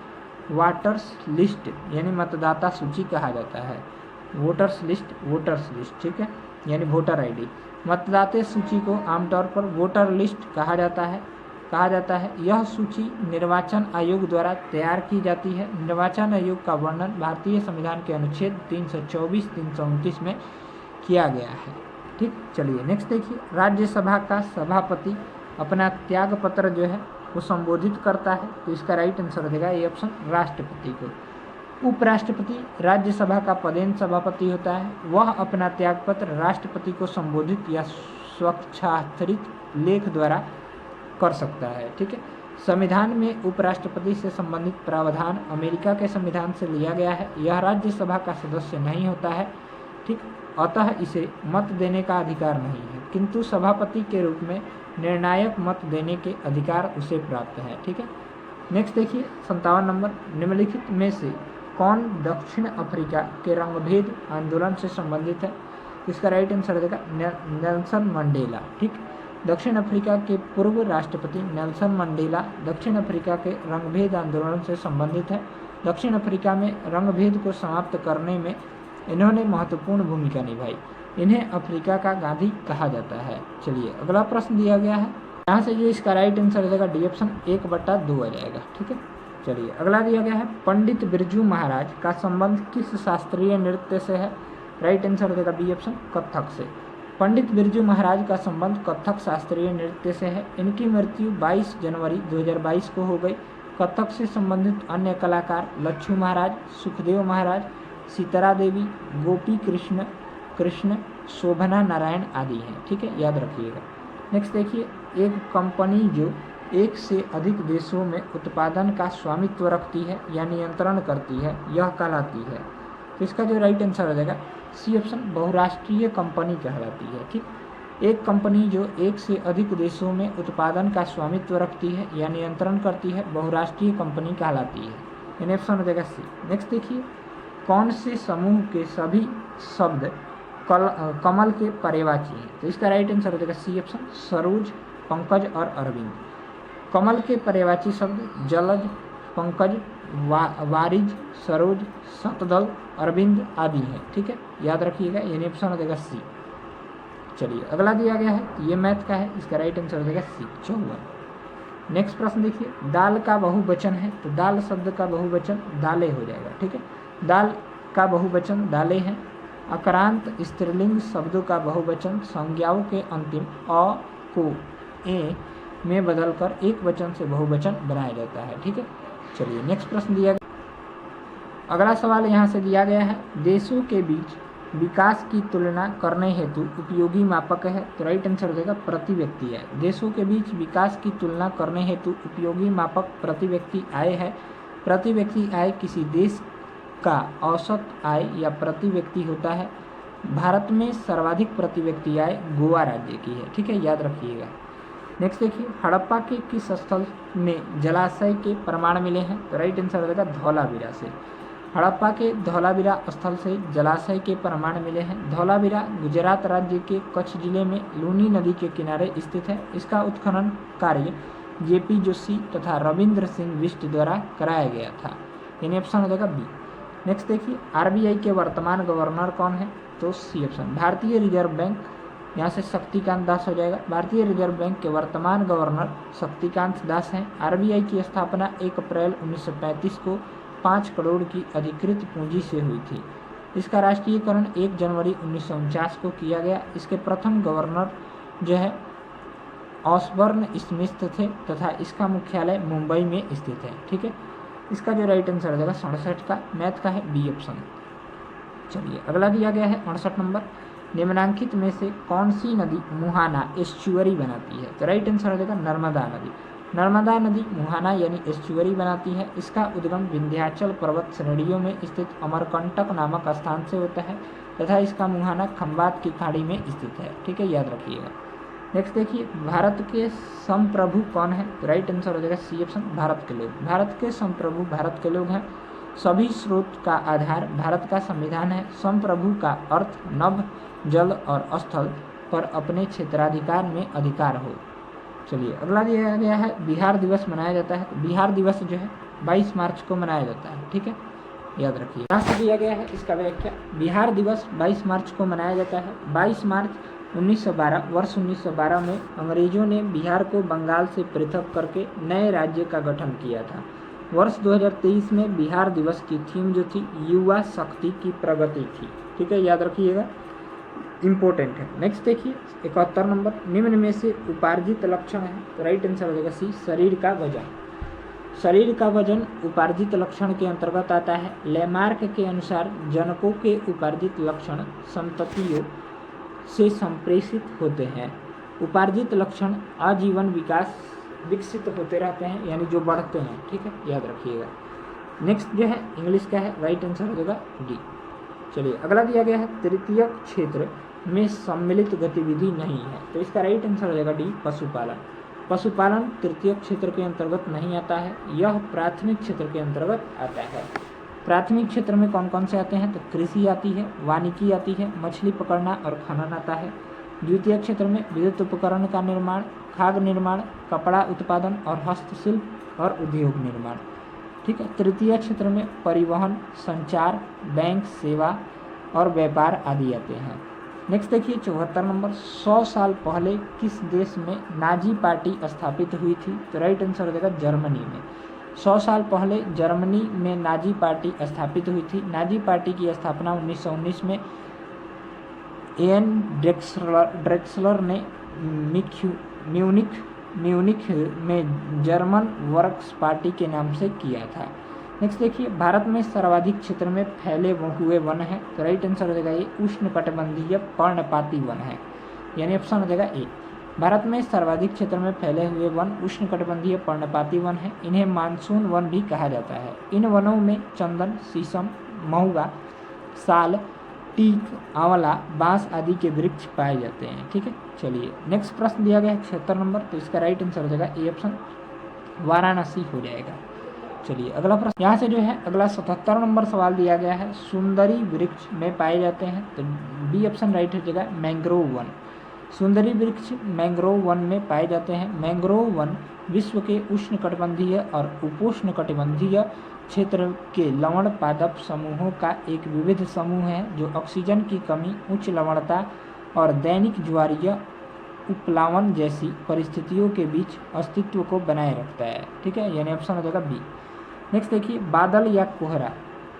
वोटर्स लिस्ट यानी मतदाता सूची कहा जाता है। वोटर्स लिस्ट ठीक है, यानी वोटर आईडी। मतदाता सूची को आमतौर पर वोटर लिस्ट कहा जाता है। यह सूची निर्वाचन आयोग द्वारा तैयार की जाती है। निर्वाचन आयोग का वर्णन भारतीय संविधान के अनुच्छेद 324, 329 में किया गया है। ठीक, चलिए नेक्स्ट देखिए, राज्यसभा का सभापति अपना त्याग पत्र जो है वो संबोधित करता है। तो इसका राइट आंसर देगा ये ऑप्शन, राष्ट्रपति को। उपराष्ट्रपति राज्यसभा का पदेन सभापति होता है। वह अपना त्यागपत्र राष्ट्रपति को संबोधित या स्वच्छाक्षरित लेख द्वारा कर सकता है। ठीक है, संविधान में उपराष्ट्रपति से संबंधित प्रावधान अमेरिका के संविधान से लिया गया है। यह राज्यसभा का सदस्य नहीं होता है। ठीक, अतः इसे मत देने का अधिकार नहीं है, किंतु सभापति के रूप में निर्णायक मत देने के अधिकार उसे प्राप्त है। ठीक है, नेक्स्ट देखिए 57 नंबर, निम्नलिखित में से कौन दक्षिण अफ्रीका के रंगभेद आंदोलन से संबंधित है? इसका राइट आंसर देगा नेल्सन मंडेला। ठीक, दक्षिण अफ्रीका के पूर्व राष्ट्रपति नेल्सन मंडेला दक्षिण अफ्रीका के रंगभेद आंदोलन से संबंधित है। दक्षिण अफ्रीका में रंगभेद को समाप्त करने में इन्होंने महत्वपूर्ण भूमिका निभाई। इन्हें अफ्रीका का गांधी कहा जाता है। चलिए अगला प्रश्न दिया गया है, यहाँ से जो इसका राइट आंसर देगा डी ऑप्शन 1/2 आ जाएगा। ठीक है, चलिए अगला दिया गया है, पंडित बिरजू महाराज का संबंध किस शास्त्रीय नृत्य से है? राइट आंसर देगा बी ऑप्शन, कथक से। पंडित बिरजू महाराज का संबंध कथक शास्त्रीय नृत्य से है। इनकी मृत्यु 22 जनवरी 2022 को हो गई। कथक से संबंधित अन्य कलाकार लच्छू महाराज, सुखदेव महाराज, सीतारा देवी, गोपी कृष्ण, शोभना नारायण आदि हैं। ठीक है, याद रखिएगा। नेक्स्ट देखिए, एक कंपनी जो एक से अधिक देशों में उत्पादन का स्वामित्व रखती है या नियंत्रण करती है, यह कहलाती है। तो इसका जो राइट आंसर हो जाएगा सी ऑप्शन, बहुराष्ट्रीय कंपनी कहलाती है। ठीक, एक कंपनी जो एक से अधिक देशों में उत्पादन का स्वामित्व रखती है या नियंत्रण करती है, बहुराष्ट्रीय कंपनी कहलाती है। यानी ऑप्शन हो जाएगा सी। नेक्स्ट देखिए, कौन से समूह के सभी शब्द कमल के पर्यायवाची हैं? तो इसका राइट आंसर हो जाएगा सी ऑप्शन, सरोज, पंकज और अरविंद। कमल के पर्यायवाची शब्द जलज, पंकज, वारिज, सरोज, शतदल, अरविंद आदि हैं। ठीक है, याद रखिएगा, यानी ऑप्शन हो जाएगा सी। चलिए अगला दिया गया है, ये मैथ का है, इसका राइट आंसर हो जाएगा सी, 54। नेक्स्ट प्रश्न देखिए, दाल का बहुवचन है। तो दाल शब्द का बहुवचन दालें हो जाएगा। ठीक है, दाल का बहुवचन दालें हैं। अकारांत स्त्रीलिंग शब्दों का बहुवचन संज्ञाओं के अंतिम अ को ए में बदलकर एक वचन से बहुवचन बनाया जाता है। ठीक है, चलिए नेक्स्ट प्रश्न दिया गया। अगला सवाल यहाँ से दिया गया है, देशों के बीच विकास की तुलना करने हेतु उपयोगी मापक है। तो राइट आंसर हो जाएगा प्रति व्यक्ति आय। देशों के बीच विकास की तुलना करने हेतु उपयोगी मापक प्रति व्यक्ति आय है। प्रति व्यक्ति आय किसी देश का औसत आय या प्रति व्यक्ति होता है। भारत में सर्वाधिक प्रति व्यक्ति आय गोवा राज्य की है। ठीक है, याद रखिएगा। नेक्स्ट देखिए, हड़प्पा के किस स्थल में जलाशय के प्रमाण मिले हैं? तो राइट आंसर हो जाएगा धौलावीरा से। हड़प्पा के धौलावीरा स्थल से जलाशय के प्रमाण मिले हैं। धौलावीरा गुजरात राज्य के कच्छ जिले में लूनी नदी के किनारे स्थित है। इसका उत्खनन कार्य जेपी जोशी तथा रविंद्र सिंह बिष्ट द्वारा कराया गया था। यानी ऑप्शन हो जाएगा बी। नेक्स्ट देखिए, आरबीआई के वर्तमान गवर्नर कौन है? तो सी ऑप्शन, भारतीय रिजर्व बैंक। यहाँ से शक्तिकांत दास हो जाएगा। भारतीय रिजर्व बैंक के वर्तमान गवर्नर शक्तिकांत दास हैं। आरबीआई की स्थापना 1 अप्रैल 1935 को 5 करोड़ की अधिकृत पूंजी से हुई थी। इसका राष्ट्रीयकरण 1 जनवरी 1949 को किया गया। इसके प्रथम गवर्नर जो है ऑसबर्न स्मिथ थे तथा इसका मुख्यालय मुंबई में स्थित है। ठीक है, इसका जो राइट आंसर हो जाएगा 67 का मैथ का है बी ऑप्शन। चलिए अगला दिया गया है 68 नंबर, निम्नलिखित में से कौन सी नदी मुहाना एस्चुअरी बनाती है? तो राइट आंसर हो जाएगा नर्मदा नदी। नर्मदा नदी मुहाना यानी एस्चुअरी बनाती है। इसका उद्गम विंध्याचल पर्वत श्रेणियों में स्थित अमरकंटक नामक स्थान से होता है तथा इसका मुहाना खंबात की खाड़ी में स्थित है। ठीक है, याद रखिएगा। नेक्स्ट देखिए, भारत के संप्रभु कौन है? तो राइट आंसर हो जाएगा सी ऑप्शन, भारत के लोग। भारत के संप्रभु भारत के लोग हैं। सभी स्रोत का आधार भारत का संविधान है। संप्रभु का अर्थ नभ, जल और स्थल पर अपने क्षेत्राधिकार में अधिकार हो। चलिए अगला दिया गया है, बिहार दिवस मनाया जाता है। बिहार दिवस जो है 22 मार्च को मनाया जाता है। ठीक है, याद रखिए। यहाँ से दिया गया है इसका व्याख्या, बिहार दिवस 22 मार्च को मनाया जाता है। 22 मार्च 1912 वर्ष 1912 में अंग्रेजों ने बिहार को बंगाल से पृथक करके नए राज्य का गठन किया था। वर्ष 2023 में बिहार दिवस की थीम जो थी युवा शक्ति की प्रगति थी। ठीक है, याद रखिएगा, इम्पोर्टेंट है। नेक्स्ट देखिए 71 नंबर, निम्न में से उपार्जित लक्षण है। तो राइट आंसर हो जाएगा सी, शरीर का वजन। शरीर का वजन उपार्जित लक्षण के अंतर्गत आता है। लैमार्क के अनुसार जनकों के उपार्जित लक्षण संततियों से संप्रेषित होते हैं। उपार्जित लक्षण आजीवन विकसित होते रहते हैं, यानी जो बढ़ते हैं। ठीक है, याद रखिएगा। नेक्स्ट जो है इंग्लिश का है, राइट आंसर हो जाएगा डी। चलिए अगला दिया गया है, तृतीयक क्षेत्र में सम्मिलित गतिविधि नहीं है। तो इसका राइट आंसर हो जाएगा डी, पशुपालन। पशुपालन तृतीयक क्षेत्र के अंतर्गत नहीं आता है, यह प्राथमिक क्षेत्र के अंतर्गत आता है। प्राथमिक क्षेत्र में कौन कौन से आते हैं? तो कृषि आती है, वानिकी आती है, मछली पकड़ना और खनन आता है। द्वितीय क्षेत्र में विद्युत उपकरण का निर्माण, खाद्य निर्माण, कपड़ा उत्पादन और हस्तशिल्प और उद्योग निर्माण। ठीक है, तृतीय क्षेत्र में परिवहन, संचार, बैंक सेवा और व्यापार आदि आते हैं। नेक्स्ट देखिए 74 नंबर, 100 साल पहले किस देश में नाजी पार्टी स्थापित हुई थी? तो राइट आंसर हो जाएगा जर्मनी में। 100 साल पहले जर्मनी में नाजी पार्टी स्थापित हुई थी। नाजी पार्टी की स्थापना 1919 में एन ड्रेक्सलर ने म्यूनिख में जर्मन वर्क्स पार्टी के नाम से किया था। नेक्स्ट देखिए, भारत में सर्वाधिक क्षेत्र में फैले हुए वन है। तो राइट आंसर हो जाएगा ये, उष्णकटिबंधीय पर्णपाती वन है, यानी ऑप्शन हो जाएगा ए। भारत में सर्वाधिक क्षेत्र में फैले हुए वन उष्णकटिबंधीय पर्णपाती वन है। इन्हें मानसून वन भी कहा जाता है। इन वनों में चंदन, शीशम, महुआ, साल, टीक, आंवला, बांस आदि के वृक्ष पाए जाते हैं। ठीक है, चलिए नेक्स्ट प्रश्न दिया गया है 76 नंबर। तो इसका राइट आंसर हो जाएगा ए ऑप्शन, वाराणसी हो जाएगा। चलिए अगला प्रश्न, यहाँ से जो है अगला 77 नंबर सवाल दिया गया है, सुंदरी वृक्ष में पाए जाते हैं। तो बी ऑप्शन राइट हो जाएगा, मैंग्रोव वन। सुंदरी वृक्ष मैंग्रोव वन में पाए जाते हैं। मैंग्रोव वन विश्व के उष्णकटिबंधीय और उपोष्णकटिबंधीय क्षेत्र के लवण पादप समूहों का एक विविध समूह है जो ऑक्सीजन की कमी, उच्च लवणता और दैनिक ज्वारीय उपलावन जैसी परिस्थितियों के बीच अस्तित्व को बनाए रखता है। ठीक है, यानी ऑप्शन हो जाएगा बी। नेक्स्ट देखिए, बादल या कोहरा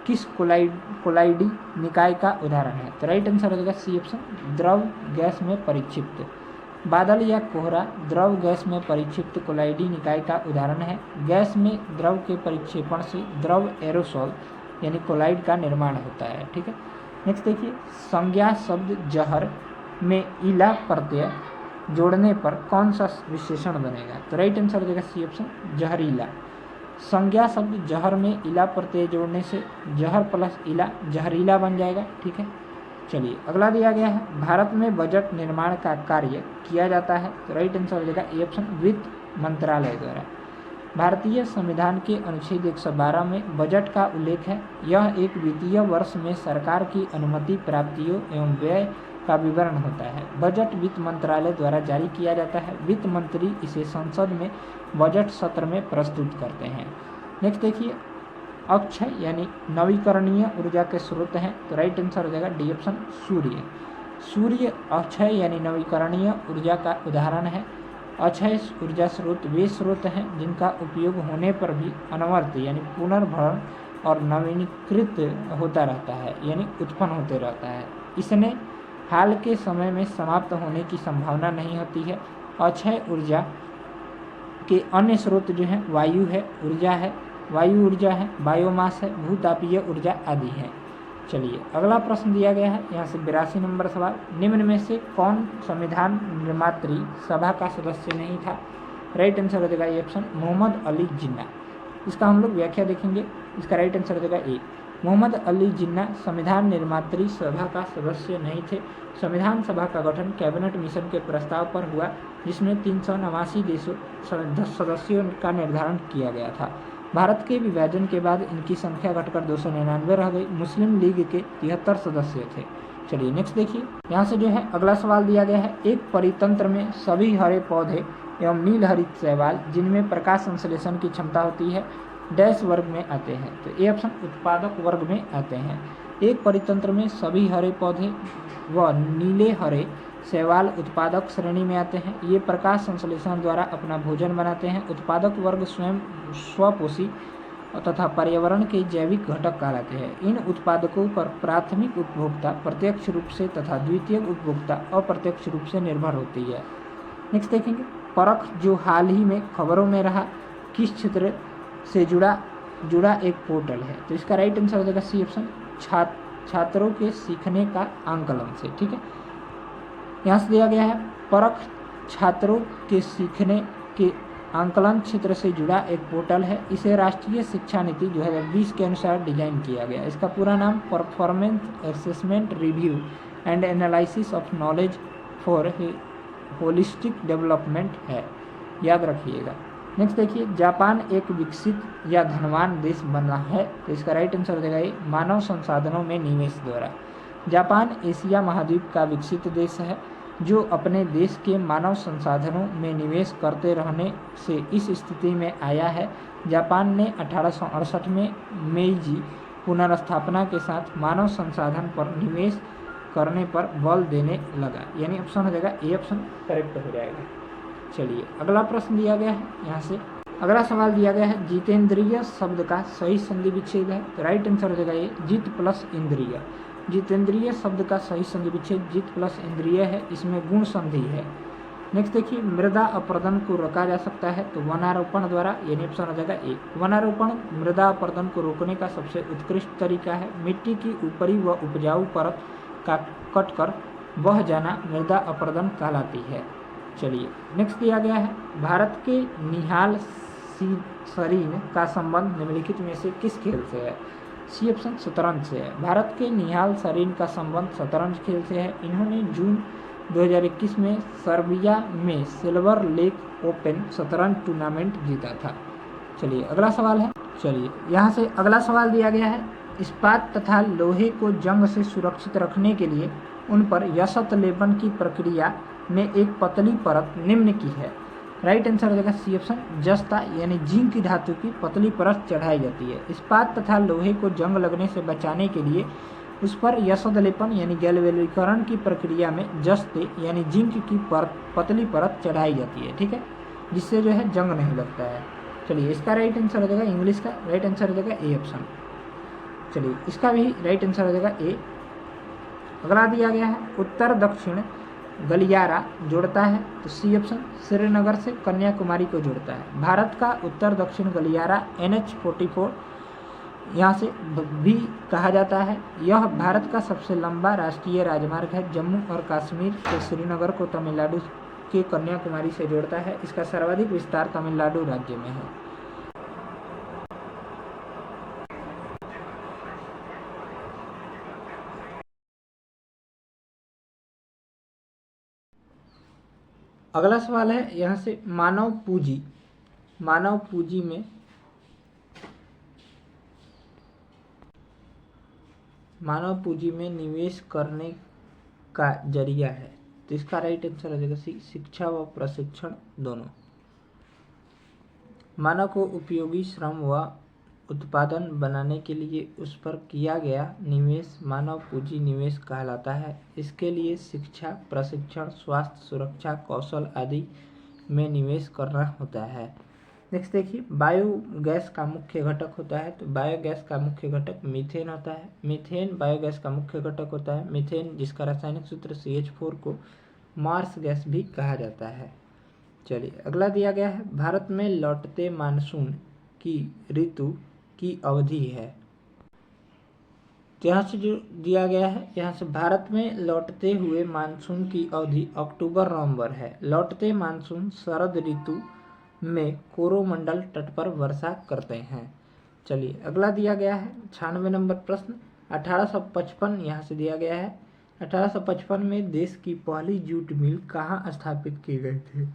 किस कोलाइडी निकाय का उदाहरण है? तो राइट आंसर हो जाएगा सी ऑप्शन, द्रव गैस में परिक्षिप्त। बादल या कोहरा द्रव गैस में परिक्षिप्त कोलाइडी निकाय का उदाहरण है। गैस में द्रव के परिक्षेपण से द्रव एरोसोल यानी कोलाइड का निर्माण होता है। ठीक है, नेक्स्ट देखिए, संज्ञा शब्द जहर में इला प्रत्यय जोड़ने पर कौन सा विशेषण बनेगा? तो राइट आंसर हो जाएगा सी ऑप्शन, जहरीला। संज्ञा शब्द जहर में इला प्रत्यय जोड़ने से जहर प्लस इला जहरीला बन जाएगा। ठीक है, चलिए अगला दिया गया है, भारत में बजट निर्माण का कार्य किया जाता है। तो राइट आंसर हो जाएगा ए ऑप्शन, वित्त मंत्रालय द्वारा। भारतीय संविधान के अनुच्छेद 112 में बजट का उल्लेख है। यह एक वित्तीय वर्ष में सरकार की अनुमति, प्राप्तियों एवं व्यय का विवरण होता है। बजट वित्त मंत्रालय द्वारा जारी किया जाता है। वित्त मंत्री इसे संसद में बजट सत्र में प्रस्तुत करते हैं। नेक्स्ट देखिए, अक्षय यानी नवीकरणीय ऊर्जा के स्रोत हैं, तो राइट आंसर हो जाएगा डी ऑप्शन सूर्य। सूर्य अक्षय यानी नवीकरणीय ऊर्जा का उदाहरण है। अक्षय ऊर्जा स्रोत वे स्रोत हैं जिनका उपयोग होने पर भी अनवर्त यानी पुनर्भरण और नवीनीकृत होता रहता है, यानी उत्पन्न होते रहता है। इसने हाल के समय में समाप्त होने की संभावना नहीं होती है। अक्षय ऊर्जा के अन्य स्रोत जो हैं वायु है, ऊर्जा है, वायु ऊर्जा है, बायोमास है, भूतापीय ऊर्जा आदि है। चलिए अगला प्रश्न दिया गया है यहाँ से 82 नंबर सवाल, निम्न में से कौन संविधान निर्मात्री सभा का सदस्य नहीं था? राइट आंसर हो जाएगा ए ऑप्शन मोहम्मद अली जिन्ना। इसका हम लोग व्याख्या देखेंगे। इसका राइट आंसर हो जाएगा ए। मोहम्मद अली जिन्ना संविधान निर्मात्री सभा का सदस्य नहीं थे। संविधान सभा का गठन कैबिनेट मिशन के प्रस्ताव पर हुआ, जिसमें 389 देशों सदस्यों का निर्धारण किया गया था। भारत के विभाजन के बाद इनकी संख्या घटकर 299 रह गई। मुस्लिम लीग के 73 सदस्य थे। चलिए नेक्स्ट देखिए, यहाँ से जो है अगला सवाल दिया गया है, एक परितंत्र में सभी हरे पौधे एवं नील हरित शैवाल जिनमें प्रकाश संश्लेषण की क्षमता होती है डैश वर्ग में आते हैं? तो ए ऑप्शन उत्पादक वर्ग में आते हैं। एक परितंत्र में सभी हरे पौधे व नीले हरे शैवाल उत्पादक श्रेणी में आते हैं। ये प्रकाश संश्लेषण द्वारा अपना भोजन बनाते हैं। उत्पादक वर्ग स्वयं स्वपोषी तथा पर्यावरण के जैविक घटक कहलाते हैं। इन उत्पादकों पर प्राथमिक उपभोक्ता प्रत्यक्ष रूप से तथा द्वितीयक उपभोक्ता अप्रत्यक्ष रूप से निर्भर होती है। नेक्स्ट देखेंगे, परख जो हाल ही में खबरों में रहा किस क्षेत्र से जुड़ा एक पोर्टल है? तो इसका राइट आंसर हो जाएगा सी ऑप्शन छात्रों के सीखने का आंकलन से। ठीक है, यहाँ से दिया गया है परख छात्रों के सीखने के आंकलन क्षेत्र से जुड़ा एक पोर्टल है। इसे राष्ट्रीय शिक्षा नीति 2020 के अनुसार डिजाइन किया गया। इसका पूरा नाम performance assessment review and analysis of knowledge for holistic development है, याद रखिएगा। नेक्स्ट देखिए, जापान एक विकसित या धनवान देश बना है, तो इसका राइट आंसर हो जाएगा ये मानव संसाधनों में निवेश द्वारा। जापान एशिया महाद्वीप का विकसित देश है जो अपने देश के मानव संसाधनों में निवेश करते रहने से इस स्थिति में आया है। जापान ने 1868 में मेइजी पुनर्स्थापना के साथ मानव संसाधन पर निवेश करने पर बल देने लगा, यानी ऑप्शन हो जाएगा ए ऑप्शन करेक्ट हो जाएगा। चलिए अगला प्रश्न दिया गया है, यहाँ से अगला सवाल दिया गया है, जितेंद्रिय शब्द का सही संधि विच्छेद है? तो राइट आंसर हो जाएगा ये जित प्लस इंद्रिय। जितेंद्रिय शब्द का सही संधि विच्छेद जित प्लस इंद्रिय है, इसमें गुण संधि है। नेक्स्ट देखिए, मृदा अपरदन को रोका जा सकता है? तो वनारोपण द्वारा, यानी ऑप्शन हो जाएगा ए। वनारोपण मृदा अपरदन को रोकने का सबसे उत्कृष्ट तरीका है। मिट्टी की ऊपरी व उपजाऊ परत का कटकर बह जाना मृदा अपरदन कहलाती है। चलिए नेक्स्ट दिया गया है, भारत के निहाल सरीन का संबंध निम्नलिखित में से किस खेल से है? सी ऑप्शन शतरंज से है। भारत के निहाल सरीन का संबंध शतरंज खेल से है। इन्होंने जून 2021 में सर्बिया में सिल्वर लेक ओपन शतरंज टूर्नामेंट जीता था। चलिए अगला सवाल है, चलिए यहाँ से अगला सवाल दिया गया है, इस्पात तथा लोहे को जंग से सुरक्षित रखने के लिए उन पर यशत लेपन की प्रक्रिया में एक पतली परत निम्न की है? राइट आंसर हो जाएगा सी ऑप्शन जस्ता, यानी जिंक की धातु की पतली परत चढ़ाई जाती है। इस्पात तथा लोहे को जंग लगने से बचाने के लिए उस पर यशत लेपन यानी गैल्वेनीकरण की प्रक्रिया में जस्ते यानी जिंक की पतली परत चढ़ाई जाती है। ठीक है, जिससे जो है जंग नहीं लगता है। चलिए इसका राइट आंसर हो जाएगा, इंग्लिश का राइट आंसर हो जाएगा ए ऑप्शन। चलिए इसका भी राइट आंसर हो जाएगा ए। अगला दिया गया है, उत्तर दक्षिण गलियारा जोड़ता है? तो सी ऑप्शन श्रीनगर से कन्याकुमारी को जोड़ता है। भारत का उत्तर दक्षिण गलियारा NH44 यहाँ से भी कहा जाता है। यह भारत का सबसे लंबा राष्ट्रीय राजमार्ग है। जम्मू और कश्मीर के श्रीनगर को तमिलनाडु के कन्याकुमारी से जोड़ता है। इसका सर्वाधिक विस्तार तमिलनाडु राज्य में है। अगला सवाल है यहाँ से, मानव पूंजी मानव पूंजी में निवेश करने का जरिया है। तो इसका राइट आंसर हो जाएगा सी, शिक्षा व प्रशिक्षण दोनों। मानव को उपयोगी श्रम व उत्पादन बनाने के लिए उस पर किया गया निवेश मानव पूंजी निवेश कहलाता है। इसके लिए शिक्षा, प्रशिक्षण, स्वास्थ्य, सुरक्षा, कौशल आदि में निवेश करना होता है। नेक्स्ट देखिए, बायोगैस का मुख्य घटक होता है। तो बायोगैस का मुख्य घटक मीथेन होता है। मीथेन बायोगैस का मुख्य घटक होता है। मीथेन जिसका रासायनिक सूत्र CH4 को मार्स गैस भी कहा जाता है। चलिए अगला दिया गया है, भारत में लौटते मानसून की ऋतु की अवधि है। तो यहाँ से जो दिया गया है, यहाँ से भारत में लौटते हुए मानसून की अवधि अक्टूबर-नवंबर है। लौटते मानसून शरद ऋतु में कोरोमंडल तट पर वर्षा करते हैं। चलिए अगला दिया गया है 96 नंबर प्रश्न, 1855 यहाँ से दिया गया है, 1855 में देश की पहली जूट मिल कहाँ स्थापित की गई थी।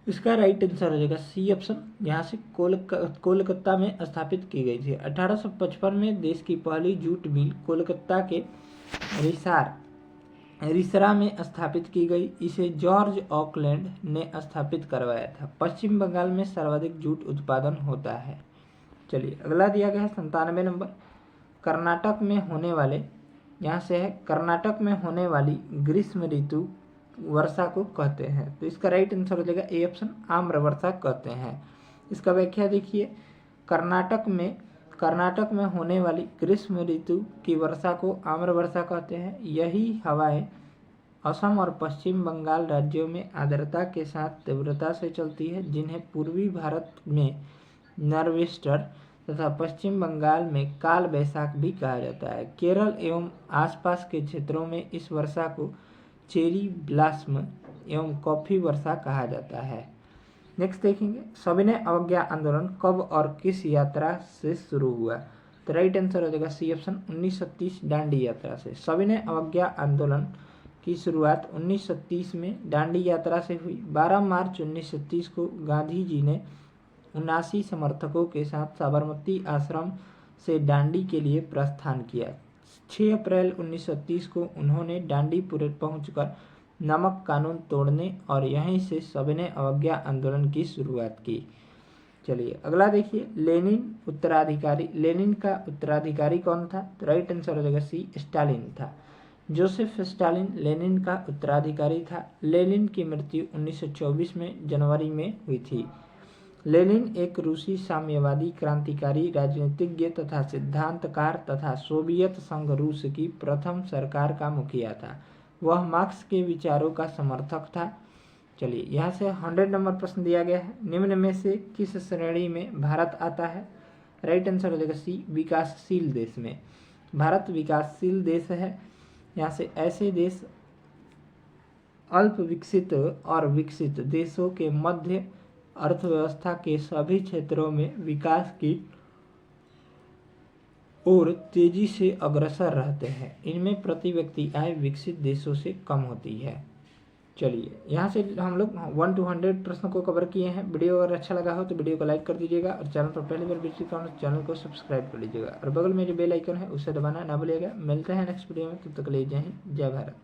इसका राइट आंसर हो जाएगा सी ऑप्शन, यहाँ से कोलकाता में स्थापित की गई थी। 1855 में देश की पहली जूट मिल कोलकाता के रिसरा में स्थापित की गई। इसे जॉर्ज ऑकलैंड ने स्थापित करवाया था। पश्चिम बंगाल में सर्वाधिक जूट उत्पादन होता है। चलिए अगला दिया गया है 97 नंबर, कर्नाटक में होने वाले, यहाँ से है कर्नाटक में होने वाली ग्रीष्म ऋतु वर्षा को कहते हैं। तो इसका राइट आंसर हो जाएगा ए ऑप्शन, आम्र वर्षा कहते हैं। इसका व्याख्या देखिए, कर्नाटक में होने वाली ग्रीष्म ऋतु की वर्षा को आम्र वर्षा कहते हैं। यही हवाएं असम और पश्चिम बंगाल राज्यों में आर्द्रता के साथ तीव्रता से चलती है, जिन्हें पूर्वी भारत में नॉर्वेस्टर तथा पश्चिम बंगाल में काल बैसाख भी कहा जाता है। केरल एवं आसपास के क्षेत्रों में इस वर्षा को चेरी ब्लॉसम एवं कॉफी वर्षा कहा जाता है। नेक्स्ट देखेंगे, सविनय अवज्ञा आंदोलन कब और किस यात्रा से शुरू हुआ। तो राइट आंसर हो जाएगा सी ऑप्शन, 1930 दांडी यात्रा से। सविनय अवज्ञा आंदोलन की शुरुआत 1930 में दांडी यात्रा से हुई। 12 मार्च 1930 को गांधी जी ने 79 समर्थकों के साथ साबरमती आश्रम से दांडी के लिए प्रस्थान किया। 6 अप्रैल 1930 को उन्होंने दांडी पहुंचकर नमक कानून तोड़ने और यहीं से सविनय अवज्ञा आंदोलन की शुरुआत की। चलिए अगला देखिए, लेनिन का उत्तराधिकारी कौन था। तो राइट आंसर हो जाएगा सी, स्टालिन था। जोसेफ स्टालिन लेनिन का उत्तराधिकारी था। लेनिन की मृत्यु 1924 में जनवरी में हुई थी। लेनिन एक रूसी साम्यवादी क्रांतिकारी, राजनीतिज्ञ तथा सिद्धांतकार तथा सोवियत संघ रूस की प्रथम सरकार का मुखिया था। वह मार्क्स के विचारों का समर्थक था। चलिए यहाँ से 100 नंबर प्रश्न दिया गया है, निम्न में से किस श्रेणी में भारत आता है। राइट आंसर हो जाएगा सी, विकासशील देश में। भारत विकासशील देश है। यहाँ से ऐसे देश अल्प विकसित और विकसित देशों के मध्य अर्थव्यवस्था के सभी क्षेत्रों में विकास की ओर तेजी से अग्रसर रहते हैं। इनमें प्रति व्यक्ति आय विकसित देशों से कम होती है। चलिए यहाँ से हम लोग 1 to 100 प्रश्नों को कवर किए हैं। वीडियो अगर अच्छा लगा हो तो वीडियो को लाइक कर दीजिएगा और चैनल पर पहली बार विजिट करना तो चैनल को सब्सक्राइब कर लीजिएगा और बगल में जो बेल आइकन है उसे दबाना ना भूलिएगा। मिलते हैं नेक्स्ट वीडियो में, तब तक के लिए जय हिंद, जय भारत।